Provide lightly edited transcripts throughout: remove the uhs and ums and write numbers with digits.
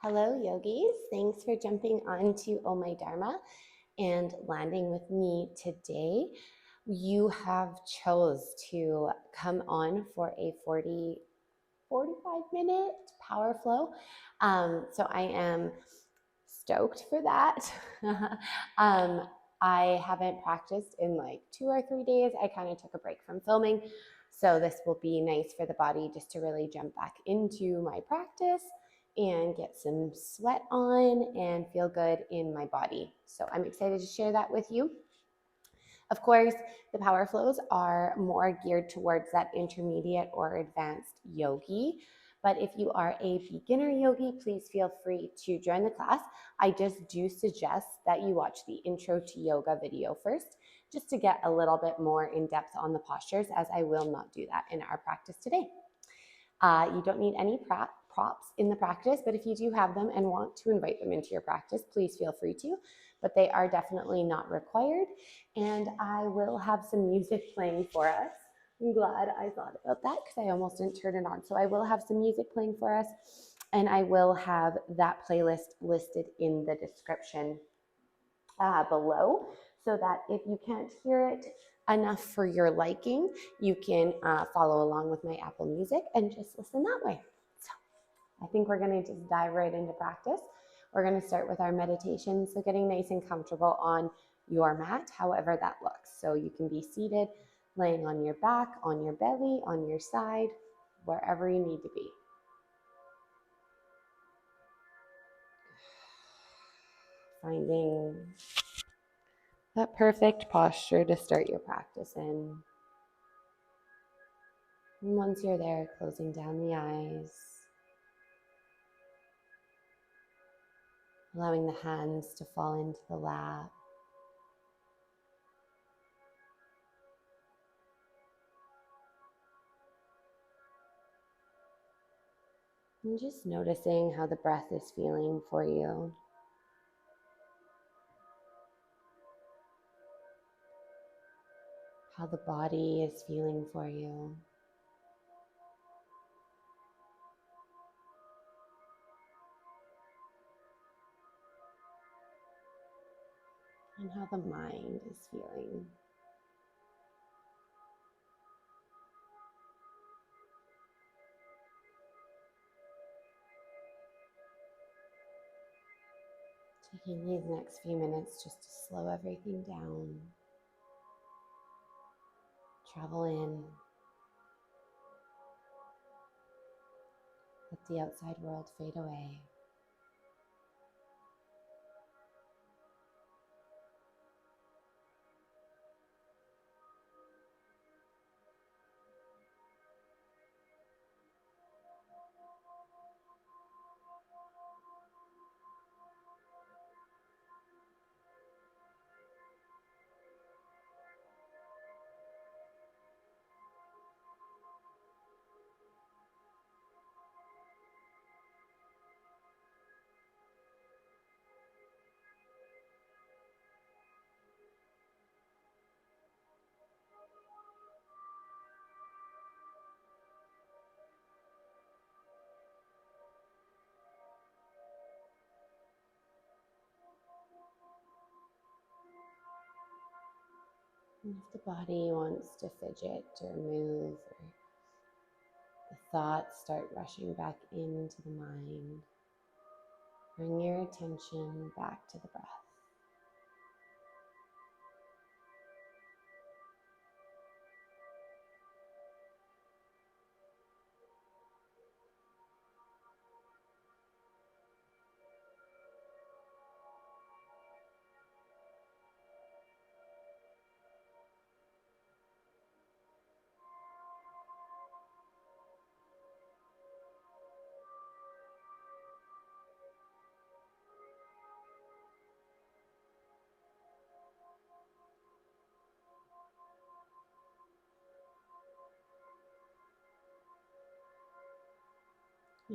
Hello, yogis. Thanks for jumping onto Oh My Dharma and landing with me today. You have chose to come on for a 45-minute power flow. So I am stoked for that. I haven't practiced in like 2 or 3 days. I kind of took a break from filming. So this will be nice for the body just to really jump back into my practice and get some sweat on and feel good in my body. So I'm excited to share that with you. Of course, the power flows are more geared towards that intermediate or advanced yogi. But if you are a beginner yogi, please feel free to join the class. I just do suggest that you watch the intro to yoga video first, just to get a little bit more in depth on the postures, as I will not do that in our practice today. You don't need any props in the practice, but if you do have them and want to invite them into your practice, please feel free to, but they are definitely not required. And I will have some music playing for us. I'm glad I thought about that because I almost didn't turn it on. So I will have some music playing for us, and I will have that playlist listed in the description below, so that if you can't hear it enough for your liking, you can follow along with my Apple Music and just listen that way. So I think we're going to just dive right into practice. We're going to start with our meditation. So getting nice and comfortable on your mat, however that looks. So you can be seated, laying on your back, on your belly, on your side, wherever you need to be. Finding that perfect posture to start your practice in. And once you're there, closing down the eyes, allowing the hands to fall into the lap. And just noticing how the breath is feeling for you. How the body is feeling for you. And how the mind is feeling. Taking these next few minutes just to slow everything down. Travel in. Let the outside world fade away. And if the body wants to fidget or move, or the thoughts start rushing back into the mind, bring your attention back to the breath.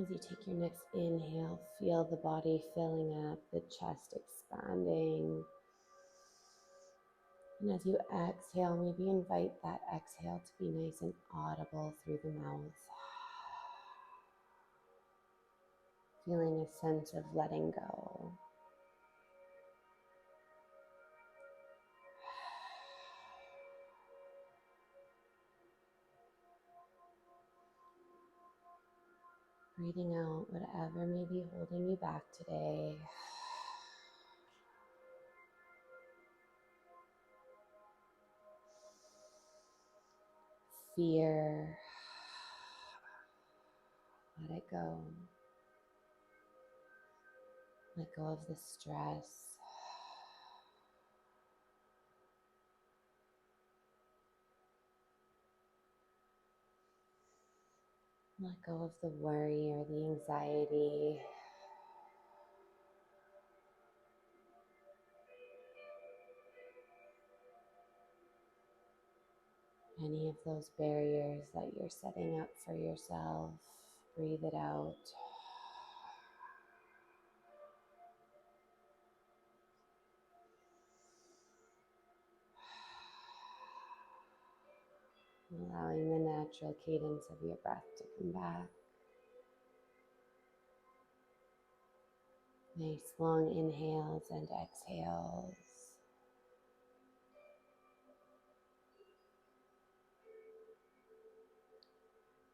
As you take your next inhale, feel the body filling up, the chest expanding. And as you exhale, maybe invite that exhale to be nice and audible through the mouth. feeling a sense of letting go. Breathing out whatever may be holding you back today. Fear. Let it go. Let go of the stress. Let go of the worry or the anxiety. Any of those barriers that you're setting up for yourself, breathe it out. Allowing the natural cadence of your breath to come back. Nice long inhales and exhales.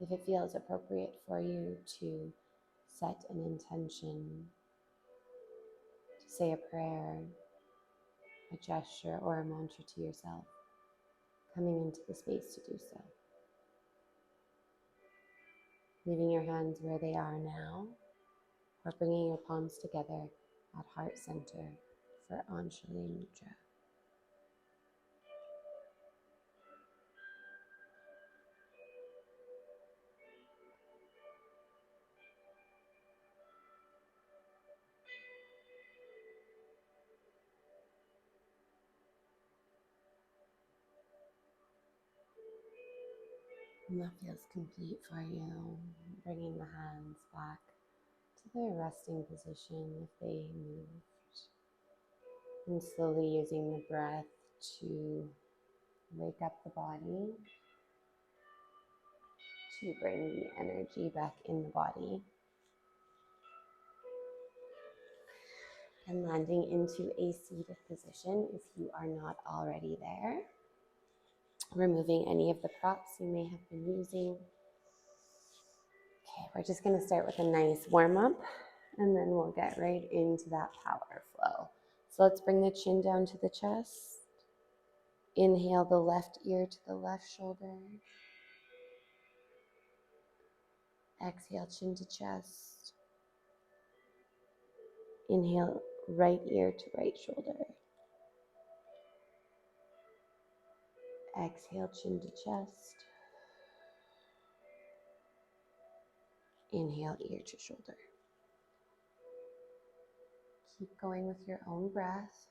If it feels appropriate for you to set an intention, to say a prayer, a gesture, or a mantra to yourself, coming into the space to do so. Leaving your hands where they are now, or bringing your palms together at heart center for Anjali Mudra. And that feels complete for you. Bringing the hands back to their resting position if they moved. And slowly using the breath to wake up the body, to bring the energy back in the body. And landing into a seated position if you are not already there. Removing any of the props you may have been using. Okay, we're just going to start with a nice warm up and then we'll get right into that power flow. So let's bring the chin down to the chest. Inhale the left ear to the left shoulder. Exhale, chin to chest. Inhale, right ear to right shoulder. Exhale, chin to chest. Inhale, ear to shoulder. Keep going with your own breath.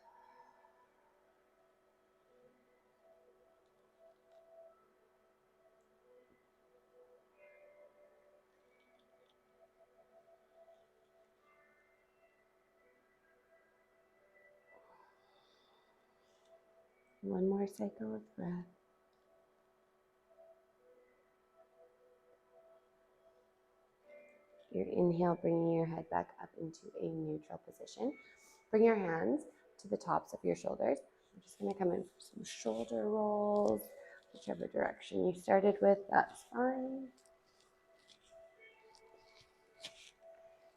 One more cycle of breath. Your inhale, bringing your head back up into a neutral position. Bring your hands to the tops of your shoulders. I'm just going to come in for some shoulder rolls, whichever direction you started with, that's fine.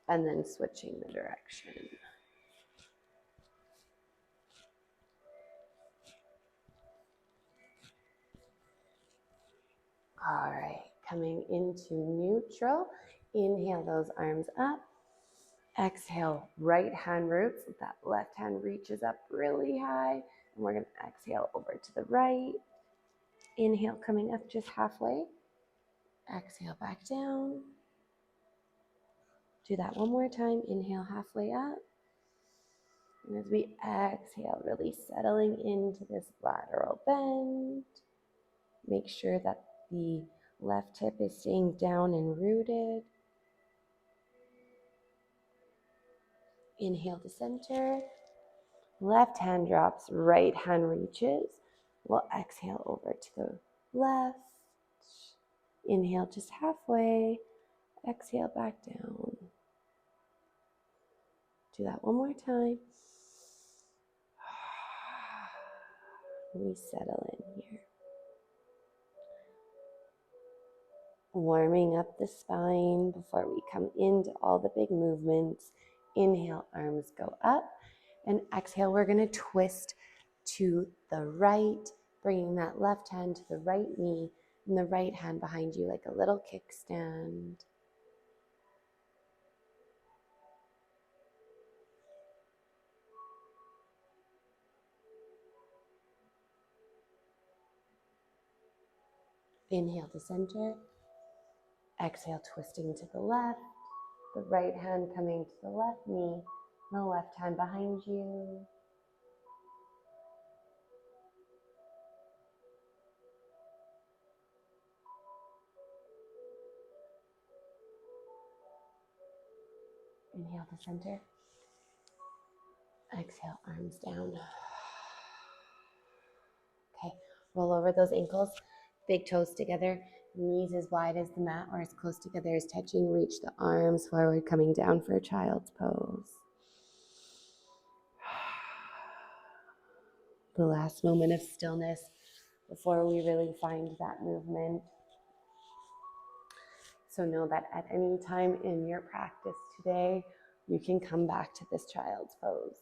And then switching the direction. All right, coming into neutral. Inhale those arms up. Exhale, right hand roots. That left hand reaches up really high. And we're going to exhale over to the right. Inhale, coming up just halfway. Exhale, back down. Do that one more time. Inhale, halfway up. And as we exhale, really settling into this lateral bend. Make sure that the left hip is staying down and rooted. Inhale to center. Left hand drops, right hand reaches. We'll exhale over to the left. Inhale just halfway. Exhale back down. Do that one more time. We settle in here. Warming up the spine before we come into all the big movements. Inhale, arms go up. And exhale, we're going to twist to the right, bringing that left hand to the right knee and the right hand behind you like a little kickstand. Inhale to center. Exhale, twisting to the left. The right hand coming to the left knee, and the left hand behind you. Inhale to center. Exhale, arms down. Okay, roll over those ankles, big toes together, knees as wide as the mat or as close together as touching. Reach the arms forward, coming down for a child's pose. The last moment of stillness before we really find that movement. So know that at any time in your practice today, you can come back to this child's pose.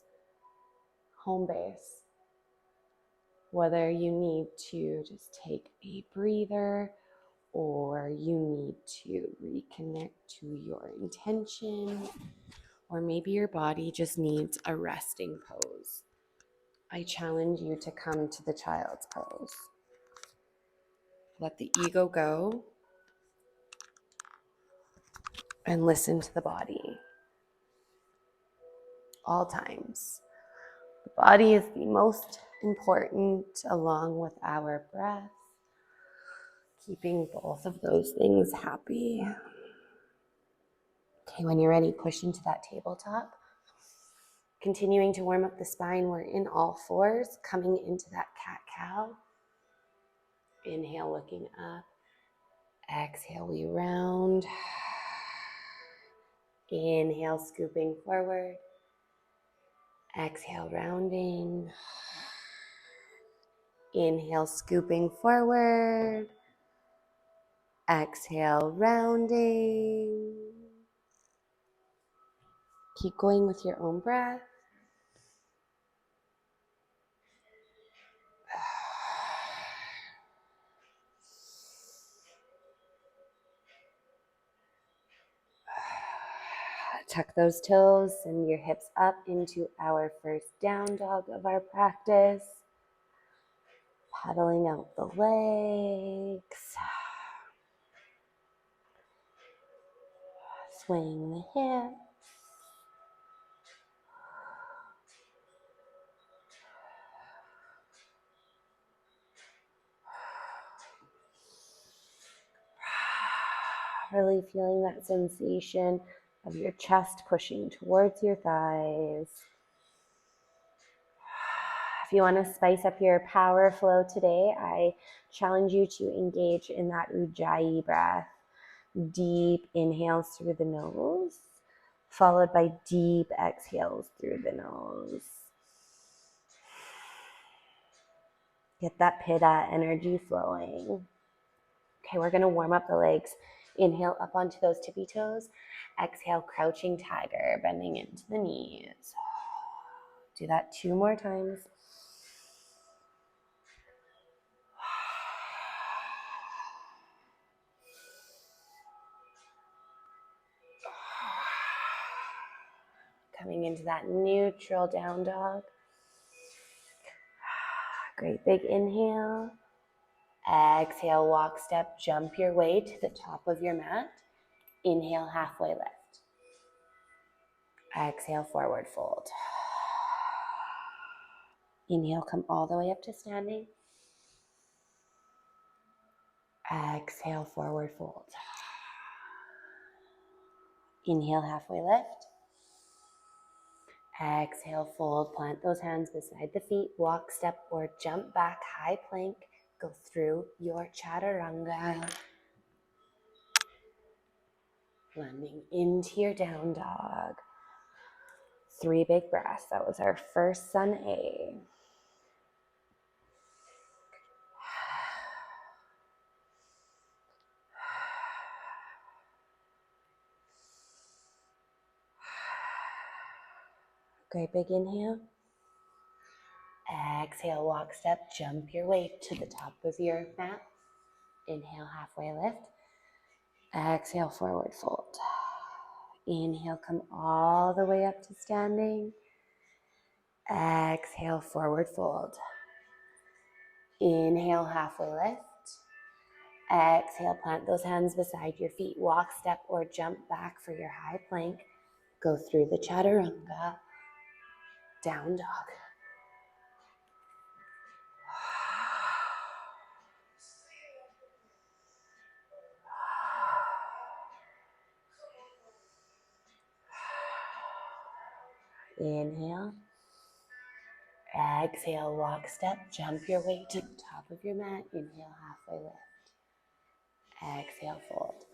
Home base. Whether you need to just take a breather or you need to reconnect to your intention, or maybe your body just needs a resting pose. I challenge you to come to the child's pose. Let the ego go and listen to the body. All times. The body is the most important, along with our breath, keeping both of those things happy. Okay, when you're ready, push into that tabletop. Continuing to warm up the spine, we're in all fours, coming into that cat-cow. Inhale, looking up. Exhale, we round. Inhale, scooping forward. Exhale, rounding. Inhale, scooping forward. Exhale, rounding. Keep going with your own breath. Tuck those toes and your hips up into our first down dog of our practice. Paddling out the legs. Swaying the hips. Really feeling that sensation of your chest pushing towards your thighs. If you want to spice up your power flow today, I challenge you to engage in that Ujjayi breath. Deep inhales through the nose, followed by deep exhales through the nose. Get that pitta energy flowing. Okay, we're going to warm up the legs. Inhale up onto those tippy toes. Exhale, crouching tiger, bending into the knees. Do that 2 more times. Coming into that neutral down dog. Great big inhale. Exhale, walk, step, jump your way to the top of your mat. Inhale, halfway lift. Exhale, forward fold. Inhale, come all the way up to standing. Exhale, forward fold. Inhale, halfway lift. Exhale, fold, plant those hands beside the feet, walk, step, or jump back, high plank. Go through your chaturanga. Landing into your down dog. 3 big breaths. That was our first sun A. Great big inhale. Exhale, walk, step, jump your way to the top of your mat. Inhale, halfway lift. Exhale, forward fold. Inhale, come all the way up to standing. Exhale, forward fold. Inhale, halfway lift. Exhale, plant those hands beside your feet. Walk, step, or jump back for your high plank. Go through the chaturanga. Down dog. Inhale. Exhale, walk, step, jump your way to the top of your mat. Inhale, halfway lift. Exhale, fold.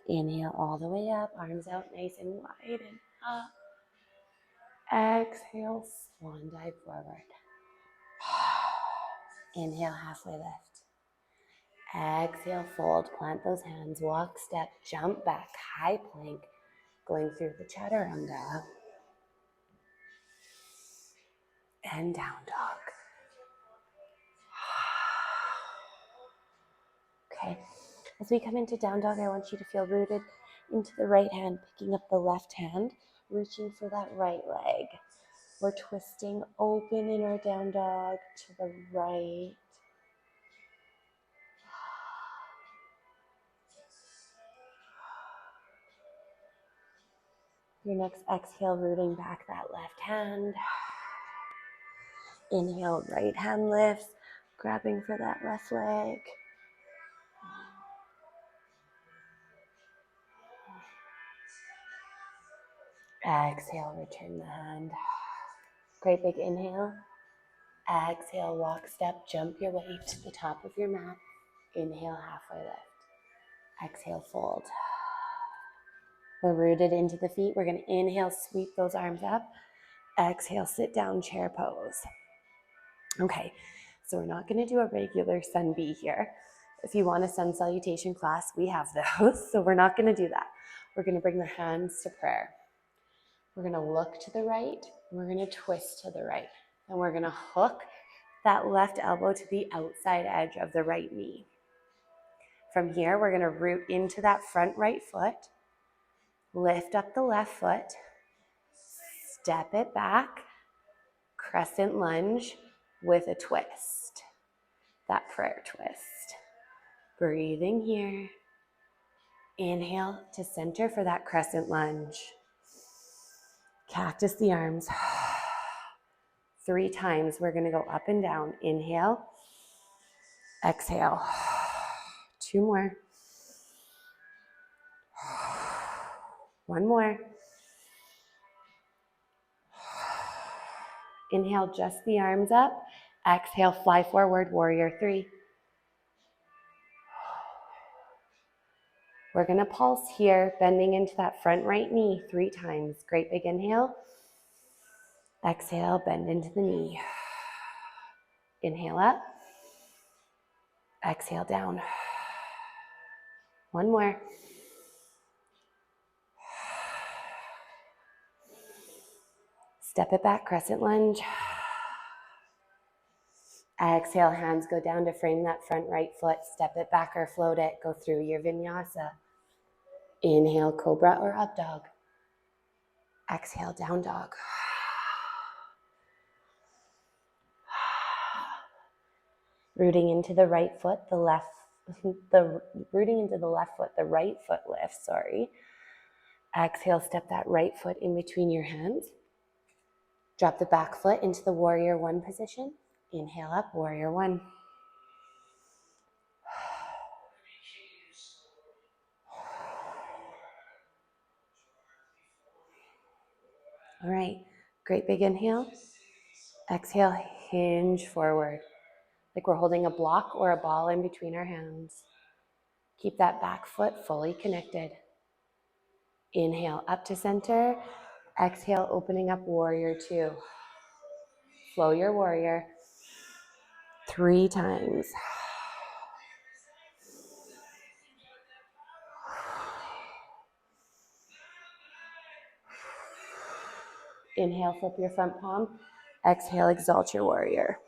Inhale all the way up, arms out nice and wide and up. Exhale, swan dive forward. Inhale, halfway lift. Exhale, fold, plant those hands, walk, step, jump back, high plank, going through the chaturanga. And down dog. Okay, as we come into down dog, I want you to feel rooted into the right hand, picking up the left hand, reaching for that right leg. We're twisting open in our down dog to the right. Your next exhale, rooting back that left hand. Inhale, right hand lifts, grabbing for that left leg. Exhale, return the hand. Great big inhale. Exhale, walk, step, jump your way to the top of your mat. Inhale, halfway lift. Exhale, fold. We're rooted into the feet. We're going to inhale, sweep those arms up. Exhale, sit down, chair pose. Okay, so we're not going to do a regular sun B here. If you want a sun salutation class, we have those. So we're not going to do that. We're going to bring the hands to prayer. We're going to look to the right. And we're going to twist to the right. And we're going to hook that left elbow to the outside edge of the right knee. From here, we're going to root into that front right foot. Lift up the left foot. Step it back. Crescent lunge with a twist. That prayer twist. Breathing here. Inhale to center for that crescent lunge. Cactus the arms. 3 times. We're going to go up and down. Inhale. Exhale. 2 more. 1 more. Inhale, just the arms up. Exhale, fly forward, warrior 3. We're going to pulse here, bending into that front right knee 3 times. Great big inhale. Exhale, bend into the knee. Inhale up. Exhale down. 1 more. Step it back, crescent lunge. Exhale, hands go down to frame that front right foot. Step it back or float it. Go through your vinyasa. Inhale, cobra or up dog. Exhale, down dog. Rooting into the right foot, rooting into the left foot, the right foot lifts, sorry. Exhale, step that right foot in between your hands. Drop the back foot into the warrior 1 position. Inhale up, warrior 1. All right, great big inhale. Exhale, hinge forward. Like we're holding a block or a ball in between our hands. Keep that back foot fully connected. Inhale up to center. Exhale, opening up warrior two. Flow your warrior 3 times. Inhale, flip your front palm. Exhale, exalt your warrior.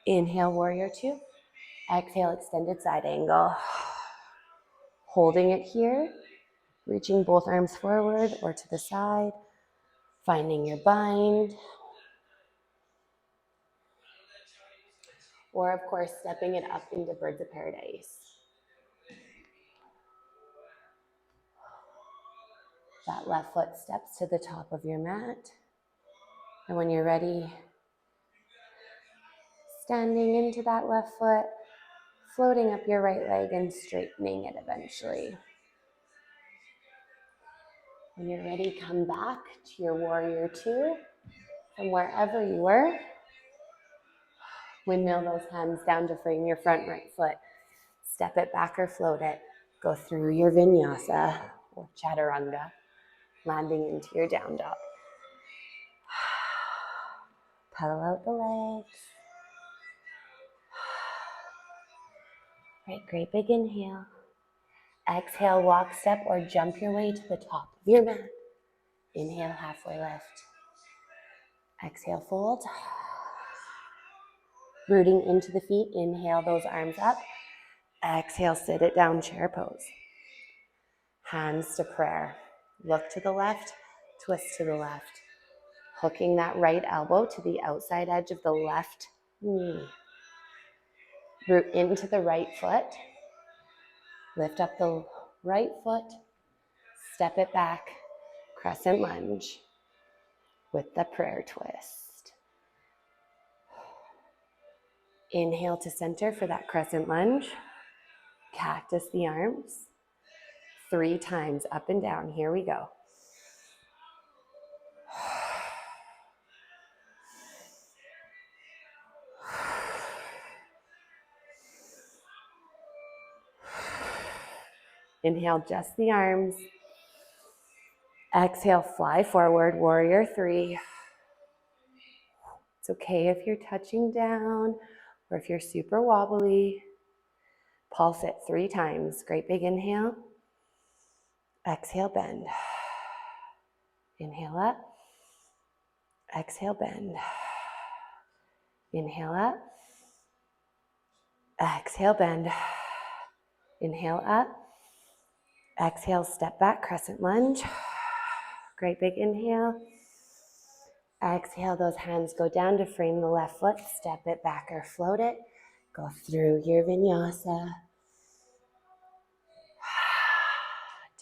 Inhale, warrior two. Exhale, extended side angle. Holding it here, reaching both arms forward or to the side, finding your bind. Or of course, stepping it up into birds of paradise. That left foot steps to the top of your mat. And when you're ready, standing into that left foot, floating up your right leg and straightening it eventually. When you're ready, come back to your warrior two from wherever you were. Windmill those hands down to frame your front right foot. Step it back or float it. Go through your vinyasa or chaturanga, landing into your down dog. Pedal out the legs. Right, great big inhale. Exhale, walk, step, or jump your way to the top of your mat. Inhale, halfway lift. Exhale, fold. Rooting into the feet, inhale those arms up. Exhale, sit it down, chair pose. Hands to prayer. Look to the left, twist to the left. Hooking that right elbow to the outside edge of the left knee. Root into the right foot. Lift up the right foot. Step it back. Crescent lunge with the prayer twist. Inhale to center for that crescent lunge. Cactus the arms. 3 times up and down. Here we go. Inhale, just the arms. Exhale, fly forward, warrior 3. It's okay if you're touching down or if you're super wobbly. Pulse it 3 times. Great big inhale. Exhale, bend. Inhale up. Exhale, bend. Inhale up. Exhale, bend. Inhale up. Exhale, step back, crescent lunge. Great big inhale. Exhale, those hands go down to frame the left foot. Step it back or float it. Go through your vinyasa.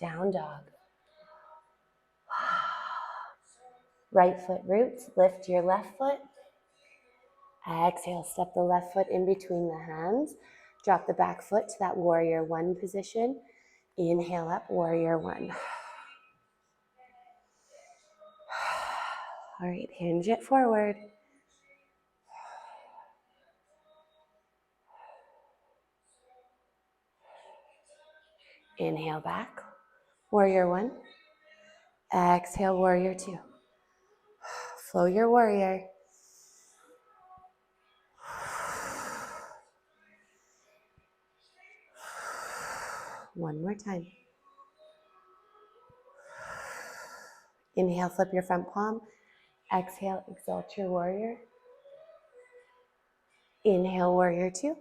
Down dog. Right foot roots. Lift your left foot. Exhale, step the left foot in between the hands. Drop the back foot to that warrior 1 position. Inhale up, warrior 1. All right, hinge it forward. Inhale back, warrior 1. Exhale, warrior 2. Flow your warrior. One more time. Inhale, flip your front palm. Exhale, exalt your warrior. Inhale, warrior 2.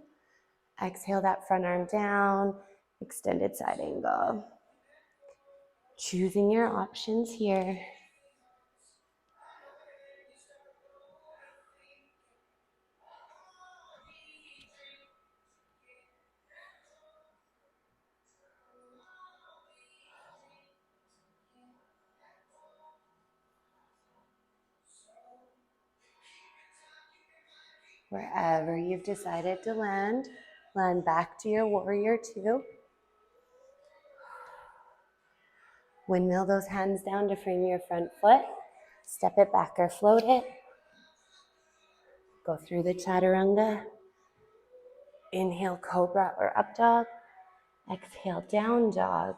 Exhale, that front arm down, extended side angle. Choosing your options here. Wherever you've decided to land, land back to your warrior 2. Windmill those hands down to frame your front foot. Step it back or float it. Go through the chaturanga. Inhale, cobra or up dog. Exhale, down dog.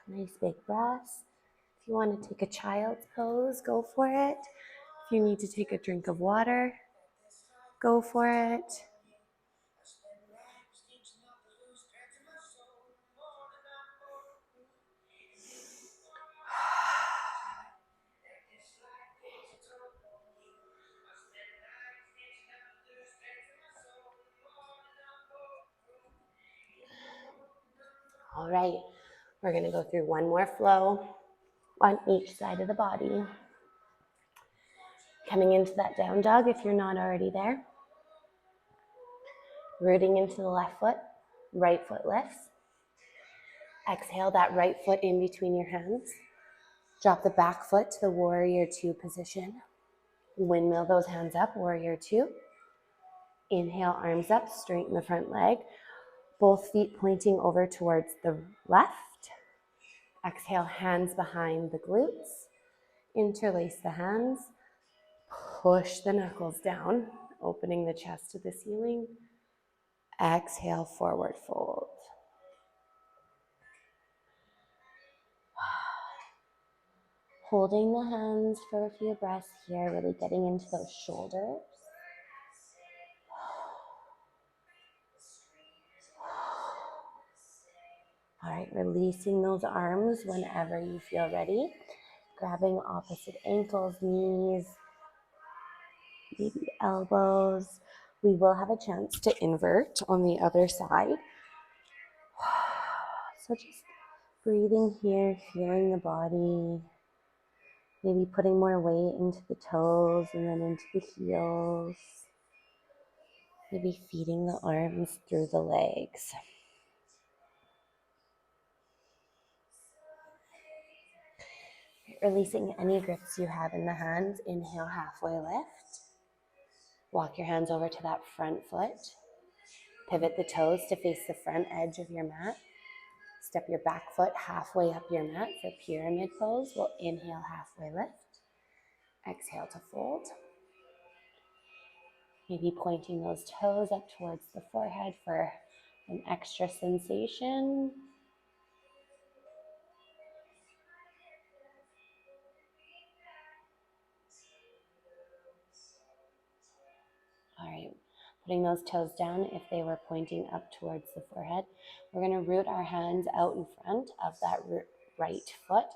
Nice big breaths. If you want to take a child's pose, go for it. If you need to take a drink of water, go for it. All right, we're going to go through one more flow on each side of the body. Coming into that down dog if you're not already there. Rooting into the left foot, right foot lifts. Exhale that right foot in between your hands. Drop the back foot to the warrior two position. Windmill those hands up, warrior two. Inhale, arms up, straighten the front leg. Both feet pointing over towards the left. Exhale, hands behind the glutes. Interlace the hands. Push the knuckles down, opening the chest to the ceiling. Exhale, forward fold. Holding the hands for a few breaths here, really getting into those shoulders. All right, releasing those arms whenever you feel ready. Grabbing opposite ankles, knees, maybe elbows. We will have a chance to invert on the other side. So just breathing here, feeling the body. Maybe putting more weight into the toes and then into the heels. Maybe feeding the arms through the legs. Releasing any grips you have in the hands. Inhale, halfway lift. Walk your hands over to that front foot. Pivot the toes to face the front edge of your mat. Step your back foot halfway up your mat for pyramid pose. We'll inhale, halfway lift. Exhale to fold. Maybe pointing those toes up towards the forehead for an extra sensation. All right, putting those toes down if they were pointing up towards the forehead. We're going to root our hands out in front of that right foot.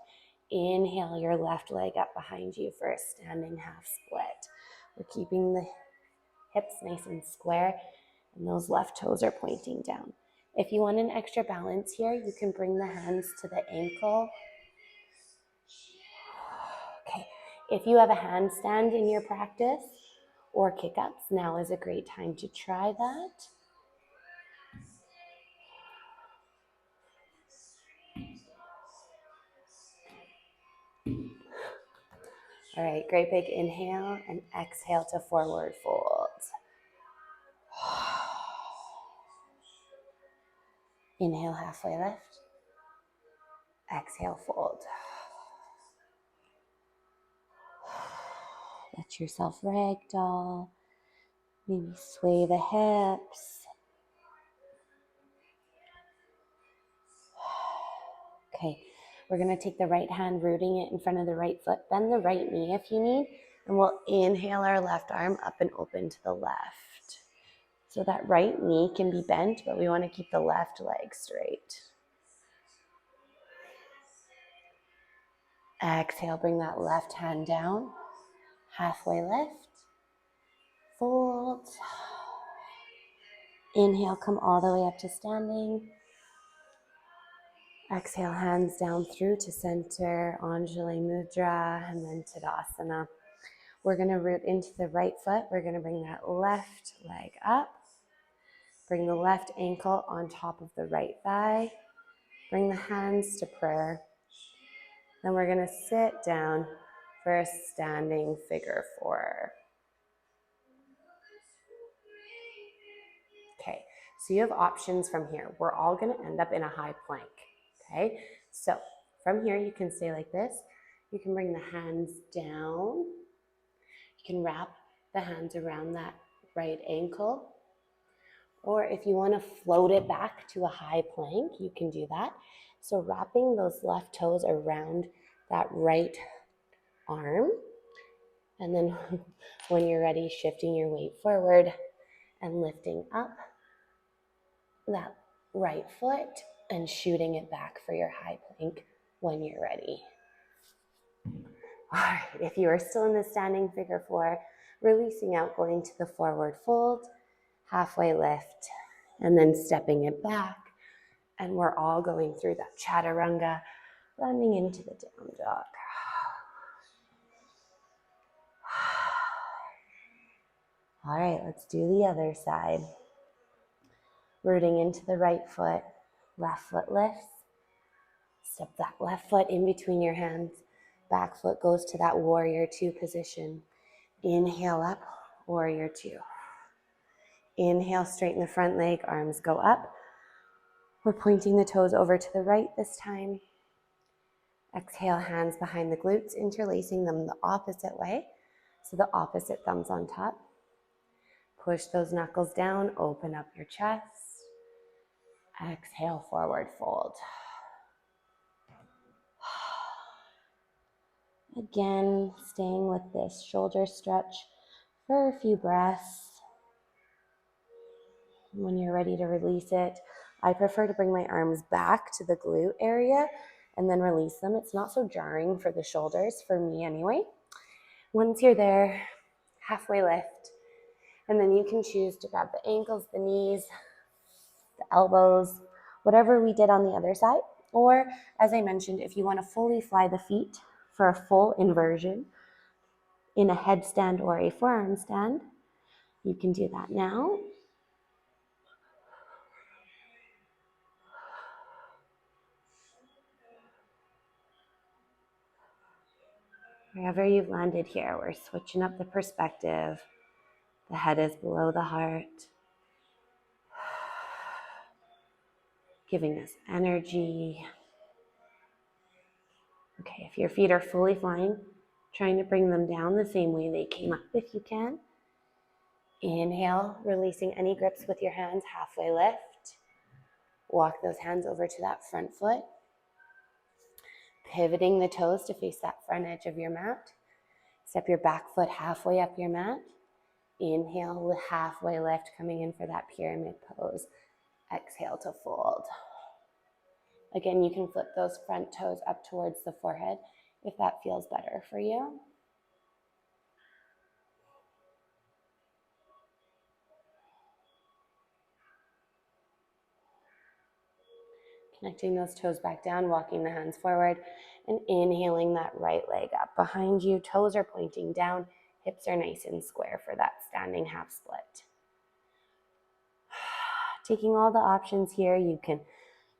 Inhale your left leg up behind you for a standing half split. We're keeping the hips nice and square, and those left toes are pointing down. If you want an extra balance here, you can bring the hands to the ankle. Okay, if you have a handstand in your practice or kick-ups, now is a great time to try that. All right, great big inhale and exhale to forward fold. Inhale, halfway lift. Exhale, fold. Let yourself ragdoll. Maybe sway the hips. Okay, we're going to take the right hand, rooting it in front of the right foot. Bend the right knee if you need. And we'll inhale our left arm up and open to the left. So that right knee can be bent, but we want to keep the left leg straight. Exhale, bring that left hand down. Halfway lift. Fold. Inhale, come all the way up to standing. Exhale, hands down through to center, Anjali Mudra, and then Tadasana. We're going to root into the right foot. We're going to bring that left leg up. Bring the left ankle on top of the right thigh. Bring the hands to prayer. Then we're going to sit down for a standing figure four. Okay, so you have options from here. We're all going to end up in a high plank. Okay, so from here you can stay like this. You can bring the hands down. You can wrap the hands around that right ankle, Or if you want to float it back to a high plank, you can do that. So wrapping those left toes around that right arm. And then when you're ready, shifting your weight forward and lifting up that right foot and shooting it back for your high plank when you're ready. All right, if you are still in the standing figure four, releasing out, going to the forward fold, halfway lift, and then stepping it back. And we're all going through that chaturanga, landing into the down dog. All right, let's do the other side. Rooting into the right foot, left foot lifts. Step that left foot in between your hands. Back foot goes to that warrior two position. Inhale up, warrior two. Inhale, straighten the front leg, arms go up. We're pointing the toes over to the right this time. Exhale, hands behind the glutes, interlacing them the opposite way. So the opposite thumbs on top. Push those knuckles down, open up your chest. Exhale, forward fold. Again, staying with this shoulder stretch for a few breaths. When you're ready to release it, I prefer to bring my arms back to the glute area and then release them. It's not so jarring for the shoulders, for me anyway. Once you're there, halfway lift, and then you can choose to grab the ankles, the knees, the elbows, whatever we did on the other side. Or, as I mentioned, if you want to fully fly the feet for a full inversion in a headstand or a forearm stand, you can do that now. Wherever you've landed here, we're switching up the perspective. The head is below the heart, giving us energy. Okay, if your feet are fully flying, trying to bring them down the same way they came up if you can. Inhale, releasing any grips with your hands, halfway lift. Walk those hands over to that front foot. Pivoting the toes to face that front edge of your mat. Step your back foot halfway up your mat. Inhale, halfway lift, coming in for that pyramid pose. Exhale to fold. Again, you can flip those front toes up towards the forehead if that feels better for you. Connecting those toes back down, walking the hands forward, and inhaling that right leg up behind you. Toes are pointing down, hips are nice and square for that standing half split. Taking all the options here, you can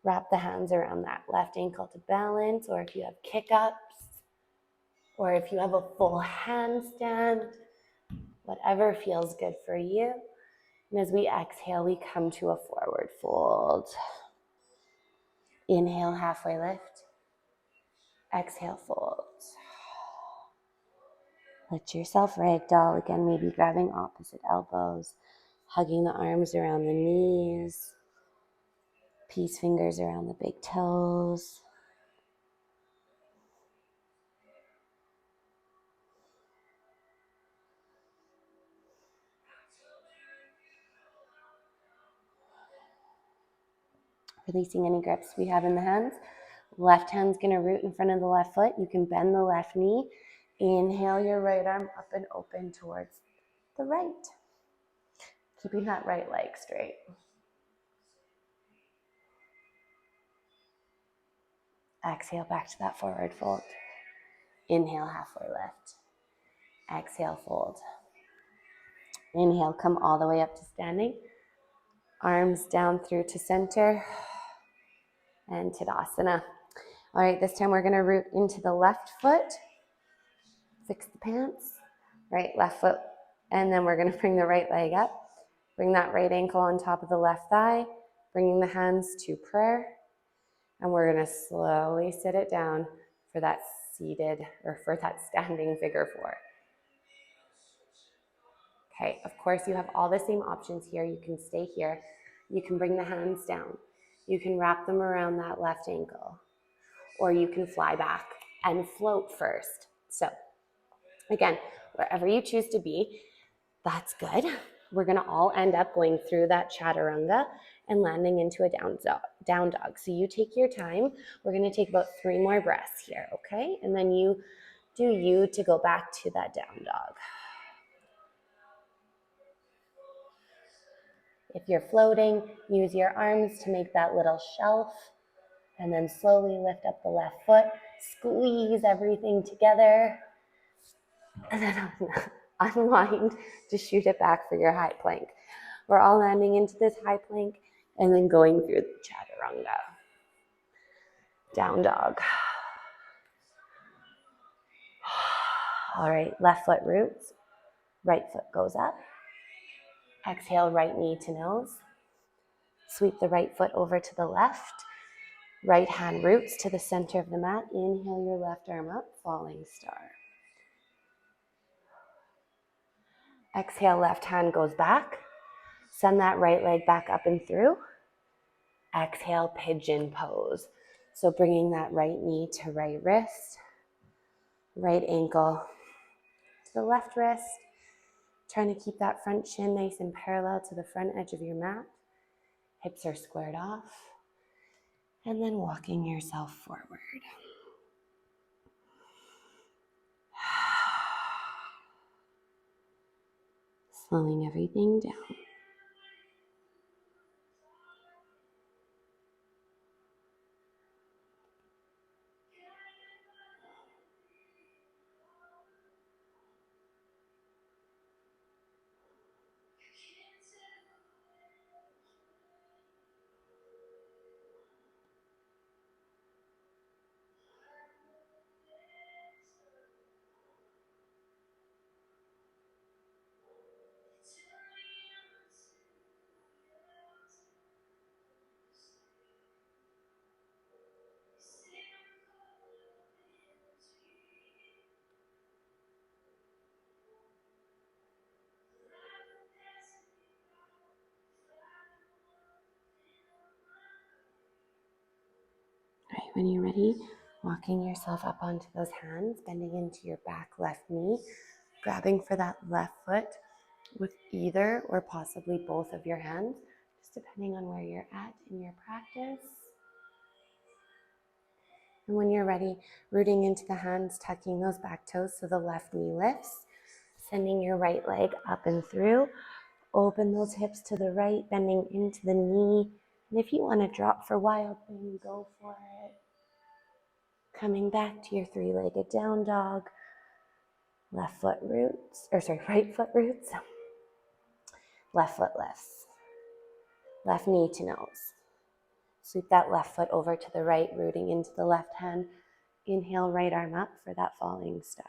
wrap the hands around that left ankle to balance, or if you have kick-ups, or if you have a full handstand, whatever feels good for you. And as we exhale, we come to a forward fold. Inhale, halfway lift. Exhale, fold. Let yourself ragdoll. Again, maybe grabbing opposite elbows, hugging the arms around the knees, peace fingers around the big toes. Releasing any grips we have in the hands. Left hand's going to root in front of the left foot. You can bend the left knee. Inhale your right arm up and open towards the right. Keeping that right leg straight. Exhale back to that forward fold. Inhale, halfway lift. Exhale, fold. Inhale, come all the way up to standing. Arms down through to center. And Tadasana. All right, this time we're going to root into the left foot. Fix the pants. Right, left foot. And then we're going to bring the right leg up. Bring that right ankle on top of the left thigh. Bringing the hands to prayer. And we're going to slowly sit it down for that seated or for that standing figure four. Okay, of course you have all the same options here. You can stay here. You can bring the hands down. You can wrap them around that left ankle, or you can fly back and float first. So again, wherever you choose to be, that's good. We're gonna all end up going through that chaturanga and landing into a down dog. So you take your time. We're gonna take about 3 more breaths here, okay? And then you do you to go back to that down dog. If you're floating, use your arms to make that little shelf, and then slowly lift up the left foot, squeeze everything together, and then unwind to shoot it back for your high plank. We're all landing into this high plank and then going through the chaturanga. Down dog. All right, left foot roots, right foot goes up. Exhale, right knee to nose. Sweep the right foot over to the left. Right hand roots to the center of the mat. Inhale your left arm up, falling star. Exhale, left hand goes back. Send that right leg back up and through. Exhale, pigeon pose. So bringing that right knee to right wrist, right ankle to the left wrist. Trying to keep that front shin nice and parallel to the front edge of your mat. Hips are squared off. And then walking yourself forward. Slowing everything down. All right, when you're ready, walking yourself up onto those hands, bending into your back left knee, grabbing for that left foot with either or possibly both of your hands, just depending on where you're at in your practice. And when you're ready, rooting into the hands, tucking those back toes so the left knee lifts, sending your right leg up and through. Open those hips to the right, bending into the knee. And if you want to drop for wild thing, go for it. Coming back to your 3-legged down dog. Right foot roots. Left foot lifts. Left knee to nose. Sweep that left foot over to the right, rooting into the left hand. Inhale, right arm up for that falling star.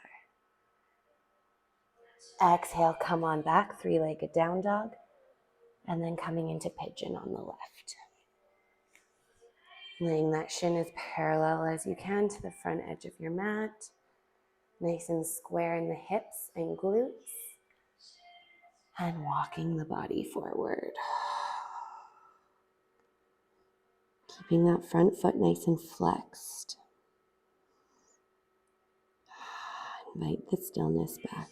Exhale, come on back, 3-legged down dog. And then coming into pigeon on the left. Laying that shin as parallel as you can to the front edge of your mat. Nice and square in the hips and glutes. And walking the body forward. Keeping that front foot nice and flexed. Invite the stillness back.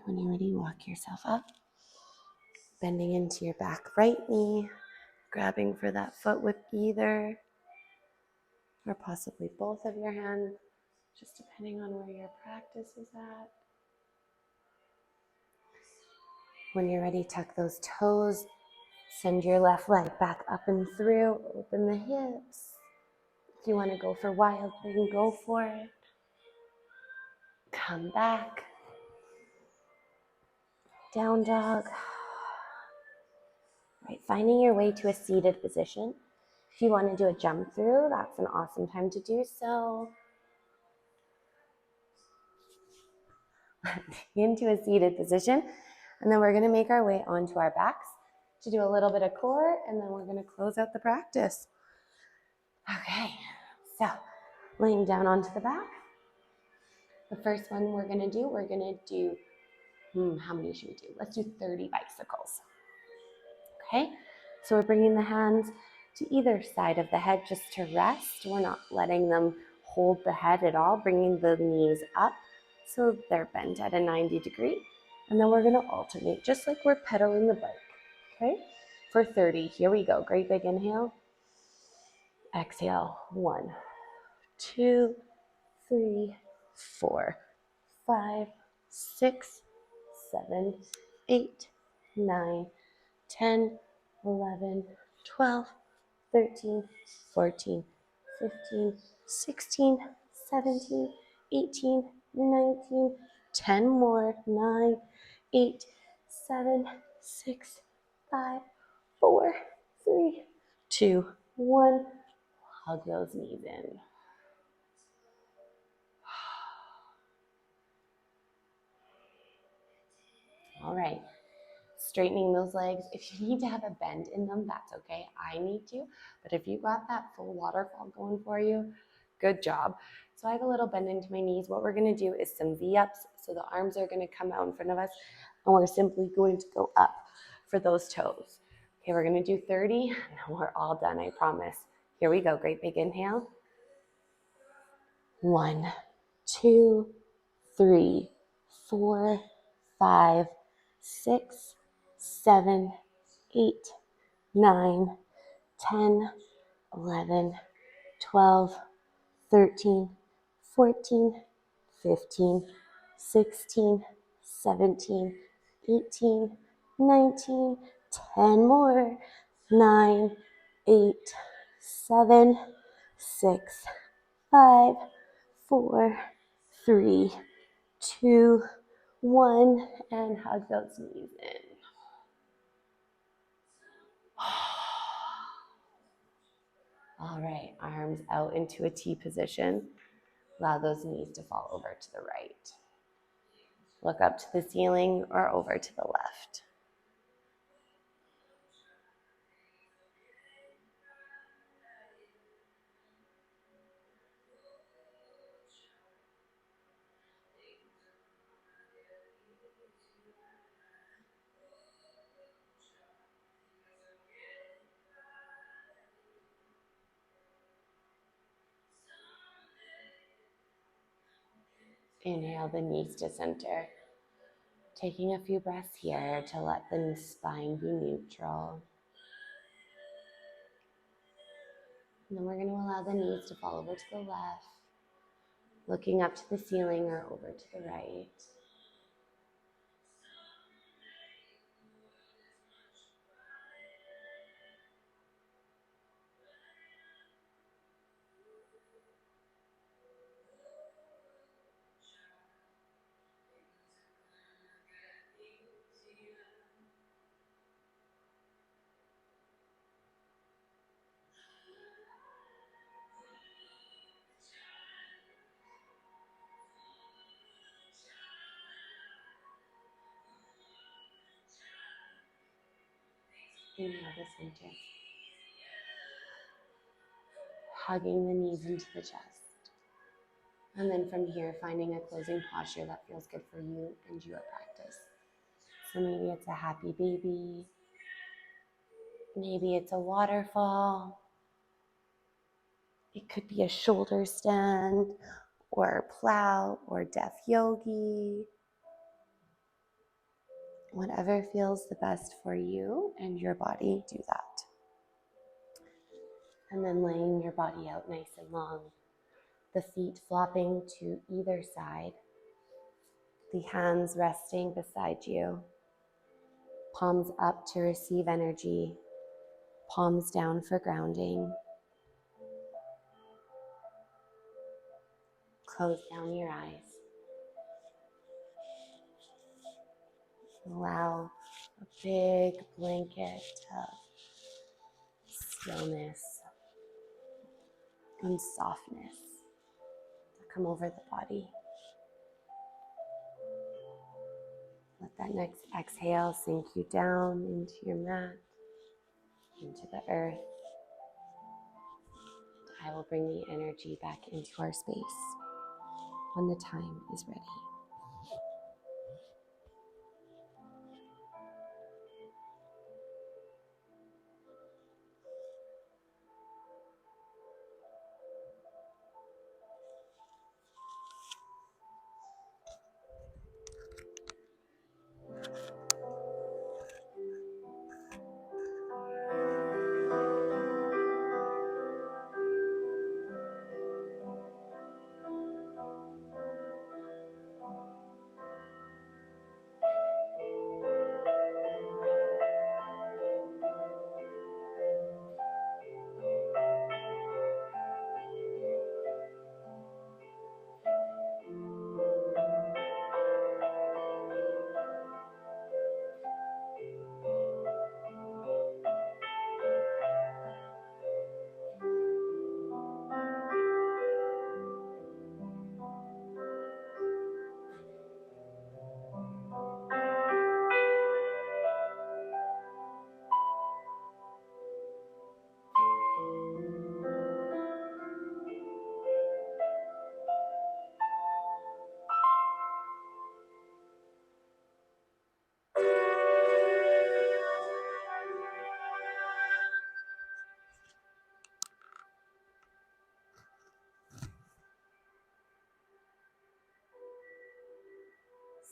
When you're ready, walk yourself up. Bending into your back right knee. Grabbing for that foot with either or possibly both of your hands, just depending on where your practice is at. When you're ready, tuck those toes. Send your left leg back up and through. Open the hips. If you want to go for wild thing, go for it. Come back. Down dog. Right, finding your way to a seated position. If you want to do a jump through, that's an awesome time to do so. Into a seated position. And then we're going to make our way onto our backs to do a little bit of core, and then we're going to close out the practice. Okay, so laying down onto the back. The first one we're going to do, how many should we do? Let's do 30 bicycles. Okay, so we're bringing the hands to either side of the head just to rest. We're not letting them hold the head at all, bringing the knees up so they're bent at a 90 degree. And then we're going to alternate just like we're pedaling the bike. Okay, for 30. Here we go. Great big inhale. Exhale. 1, 2, 3, 4, 5, 6, 7, 8, 9, 10, 11, 12, 13, 14, 15, 16, 17, 18, 19, 10 more, 9, 8, 7, 6, 5, 4, 3, 2, 1. Hug those knees in. All right. Straightening those legs. If you need to have a bend in them, that's okay. I need to. But if you got that full waterfall going for you, good job. So I have a little bend into my knees. What we're going to do is some V-ups. So the arms are going to come out in front of us, and we're simply going to go up for those toes. Okay, we're going to do 30, and then we're all done, I promise. Here we go. Great big inhale. 1, 2, 3, 4, 5, 6, 7, 8, 9, 10, 11, 12, 13, 14, 15, 16, 17, 18, 19, 10 more, 9, 8, 7, 6, 5, 4, 3, 2, 1, and hug those knees in. All right, arms out into a T position. Allow those knees to fall over to the right. Look up to the ceiling or over to the left. Inhale the knees to center. Taking a few breaths here to let the spine be neutral. And then we're going to allow the knees to fall over to the left, looking up to the ceiling or over to the right. Inhale the center. Hugging the knees into the chest. And then from here, finding a closing posture that feels good for you and your practice. So maybe it's a happy baby. Maybe it's a waterfall. It could be a shoulder stand or plow or deaf yogi. Whatever feels the best for you and your body, do that. And then laying your body out nice and long. The feet flopping to either side. The hands resting beside you. Palms up to receive energy. Palms down for grounding. Close down your eyes. Allow a big blanket of stillness and softness to come over the body. Let that next exhale sink you down into your mat, into the earth. I will bring the energy back into our space when the time is ready.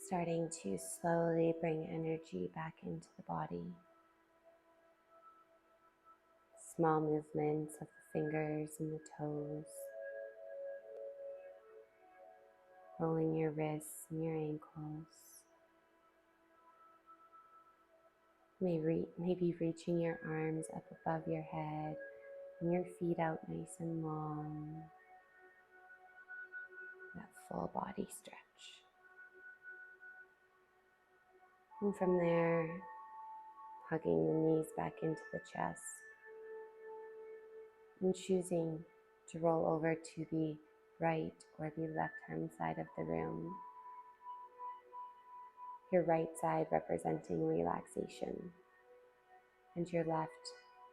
Starting to slowly bring energy back into the body. Small movements of the fingers and the toes. Rolling your wrists and your ankles. Maybe reaching your arms up above your head and your feet out nice and long. That full body stretch. And from there, hugging the knees back into the chest and choosing to roll over to the right or the left-hand side of the room. Your right side representing relaxation and your left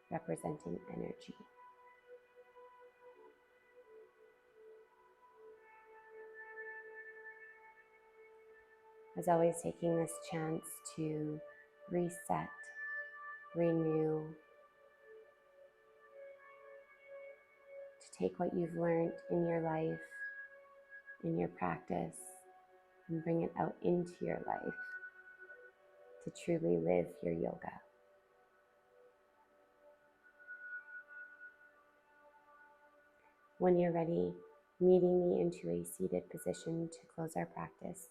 representing energy. As always, taking this chance to reset, renew, to take what you've learned in your life, in your practice, and bring it out into your life to truly live your yoga. When you're ready, meeting me into a seated position to close our practice.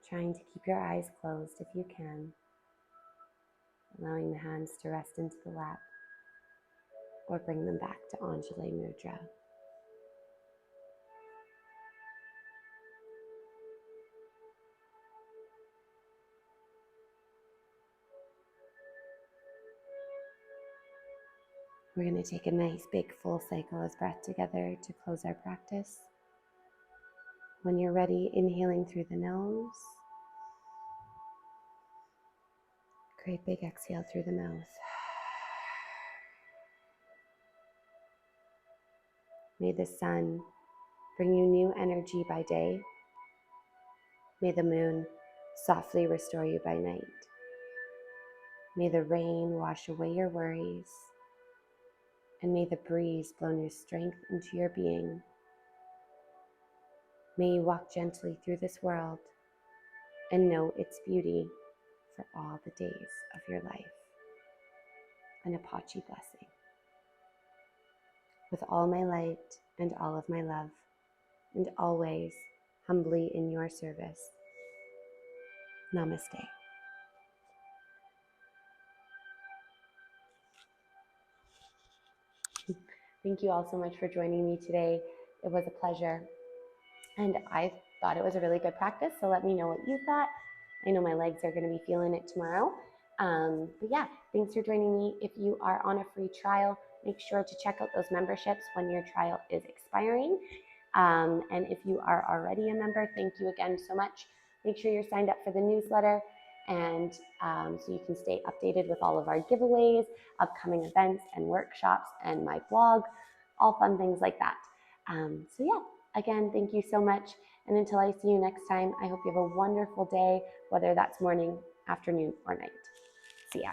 Trying to keep your eyes closed if you can, allowing the hands to rest into the lap or bring them back to Anjali Mudra. We're going to take a nice big full cycle of breath together to close our practice. When you're ready, inhaling through the nose. Great big exhale through the mouth. May the sun bring you new energy by day. May the moon softly restore you by night. May the rain wash away your worries. And may the breeze blow new strength into your being. May you walk gently through this world and know its beauty for all the days of your life. An Apache blessing. With all my light and all of my love, and always humbly in your service. Namaste. Thank you all so much for joining me today. It was a pleasure. And I thought it was a really good practice. So let me know what you thought. I know my legs are going to be feeling it tomorrow. But yeah, thanks for joining me. If you are on a free trial, make sure to check out those memberships when your trial is expiring. And if you are already a member, thank you again so much. Make sure you're signed up for the newsletter, and so you can stay updated with all of our giveaways, upcoming events and workshops, and my blog, all fun things like that. So yeah, again, thank you so much. And until I see you next time, I hope you have a wonderful day, whether that's morning, afternoon, or night. See ya.